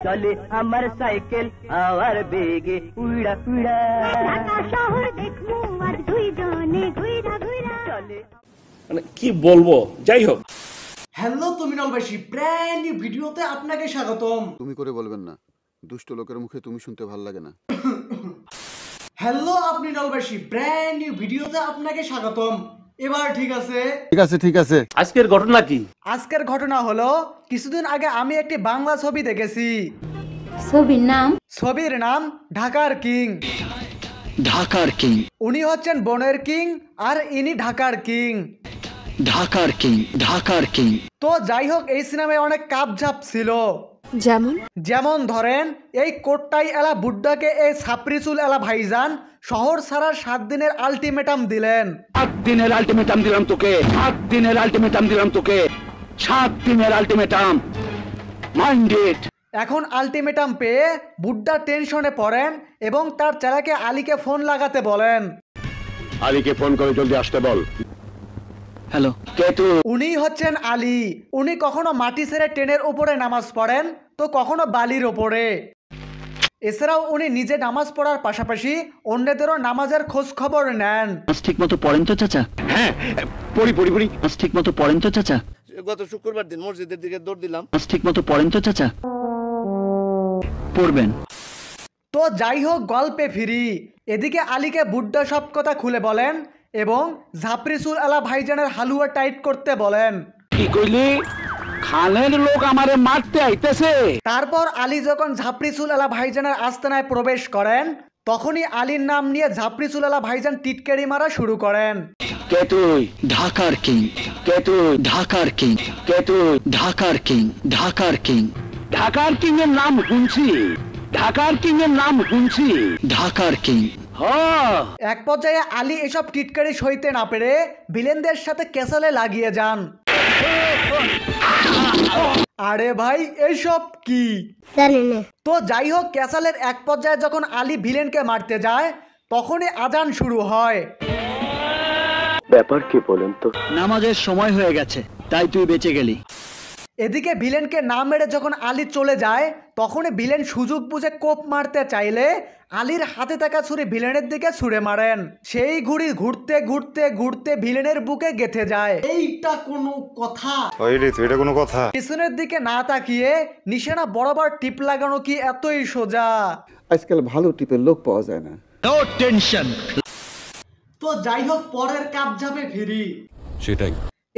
চলে আমার cycle hour বেগে উড়া উড়া ঢাকা শহর দেখবো আর দুইজনে ঘুইরা ঘুইরা চলে। মানে কি বলবো, যাই হোক। হ্যালো তুমিনলবাসী, ব্র্যান্ড নিউ ভিডিওতে আপনাকে স্বাগতম। তুমি করে বলবেন না, দুষ্ট লোকের মুখে তুমি শুনতে ভাল লাগে না। হ্যালো আপনি নলবাসী, ব্র্যান্ড নিউ ভিডিওতে আপনাকে স্বাগতম। এবার ঠিক আছে। ঠিক আছে। আজকের ঘটনা কি? আজকের ঘটনা হলো, কিছুদিন আগে আমি একটি বাংলা ছবি দেখেছি। ছবির নাম ঢাকার কিং। ঢাকার কিং। উনি হচ্ছেন বনের কিং আর ইনি ঢাকার কিং। ঢাকার কিং। ঢাকার কিং। তো যাই হোক, এই সিনেমায় অনেক কাপঝাপ ছিল। যেমন ধরেন, এই কোটটাই এলা বুড্ডাকে এই ছাপরিচুল এলা ভাইজান শহর ছাড়ার 7 দিনের আলটিমেটাম দিলেন। 7 দিনের আলটিমেটাম দিলাম তোকে। 7 দিনের আলটিমেটাম দিলাম তোকে। 7 দিনের আলটিমেটাম। মাইন্ডেড। এখন আলটিমেটাম পেয়ে বুড্ডা টেনশনে পড়েন এবং তার ছেলেকে আলীকে ফোন লাগাতে বলেন। আলীকে ফোন করে জলদি আসতে বল। হ্যালো, কে তুই? উনি হচ্ছেন আলী। উনি কখনো মাটি ছেড়ে ট্রেনের উপরে নামাজ পড়েন, তো কখনো বালির ওপরে। এছাড়াও উনি নিজে নামাজ পড়ার পাশাপাশি অন্যদেরও নামাজের খোঁজ খবর নেন। ঠিক মতো পড়েন তো চাচা? হ্যাঁ, পড়ি। ঠিক মতো পড়েন তো চাচা? গত শুক্রবার দিন মসজিদের দিকে দৌড় দিলাম। ঠিক মতো পড়েন তো চাচা? পড়বেন। তো যাই হোক, গল্পে ফিরি। এদিকে আলীকে বুড্ডা সব কথা খুলে বলেন এবং ঝাপরিচুল আলা ভাইজানের হালুয়া টাইট করতে বলেন। কি কইলি? খানের লোক আমারে মারতে আইতেছে। তারপর আলী যখন ঝাপরিচুল আলা ভাইজানের আস্তানায় প্রবেশ করেন, তখনই আলীর নাম নিয়ে ঝাপরিচুল আলা ভাইজান টিটকারি মারা শুরু করেন। কে তুই? ঢাকার কিং। কে তুই? ঢাকার কিং। কে তুই? ঢাকার কিং। ঢাকার কিং। ঢাকার কিং এর নাম শুনছি। ঢাকার কিং এর নাম শুনছি। ঢাকার কিং। এক পর্যায়ে আলী এসব টিটকারি সইতে না পেরে ভিলেনদের সাথে ক্যাসালে লাগিয়ে যান। আরে ভাই, এইসব কি? তো যাই হোক, ক্যাসালের এক পর্যায়ে যখন আলী ভিলেনকে মারতে যায়, তখনই আজান শুরু হয়। ব্যাপার কি বলেন তো? নামাজের সময় হয়ে গেছে, তাই তুই বেঁচে গেলি। এদিকে ভিলেনকে না মেরে যখন আলী চলে যায়, তখনই ভিলেন সুযোগ বুঝে কোপ মারতে চাইলে আলীর হাতে থাকা ছুরি ভিলেনের দিকে ছুঁড়ে মারেন। সেই ঘুড়ি ঘুরতে ঘুরতে ঘুরতে ভিলেনের বুকে গেঁথে যায়। এইটা কোনো কথা? এটা কোনো কথা? পিছনের দিকে না তাকিয়ে নিশানা বরাবর টিপ লাগানো কি এতই সোজা? আজকাল ভালো টিপের লোক পাওয়া যায় না। No tension. তো যাই হোক, পরের কাপঝাপে ফিরি। সেটাই।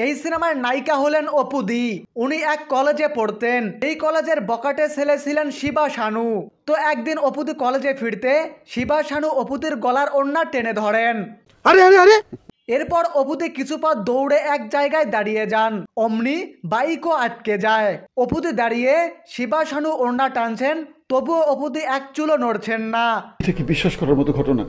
এই সিনেমার নায়িকা হলেন অপুদি। উনি এক কলেজে পড়তেন। এই কলেজের বকাটে ছেলে ছিলেন শিবা শানু। তো একদিন অপুদি কলেজে ফিরতে শিবা শানু অপুদির গলার ওড়না টেনে ধরেন। আরে এরপর অপুদি কিছু পথ দৌড়ে এক জায়গায় দাঁড়িয়ে যান। অমনি বাইকও আটকে যায়। অপুদি দাঁড়িয়ে শিবা শানু ওড়না টানছেন, তবুও অপুদি এক চুলও নড়ছেন না। এটা কি বিশ্বাস করার মতো ঘটনা?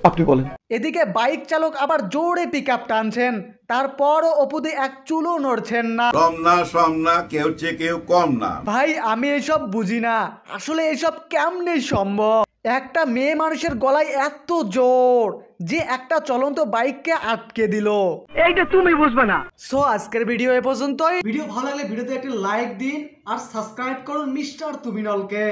আপনি বলেন। এদিকে বাইক চালক আবার জোরে পিকআপ টানছেন, তারপরও অপুদি এক চুলও নড়ছেন না। কম না কেউ চেয়ে কেউ কম না। ভাই, আমি এসব বুঝি না, আসলে এসব কেমনে সম্ভব? একটা মেয়ে মানুষের গলায় এত জোর যে একটা চলন্ত বাইককে আটকে দিল। এইটা তুমি বুঝবে না। সো আজকের ভিডিও এ পর্যন্তই। ভিডিও ভালো লাগলে ভিডিওতে একটা লাইক দিন আর সাবস্ক্রাইব করুন মিস্টার তুমিনলকে।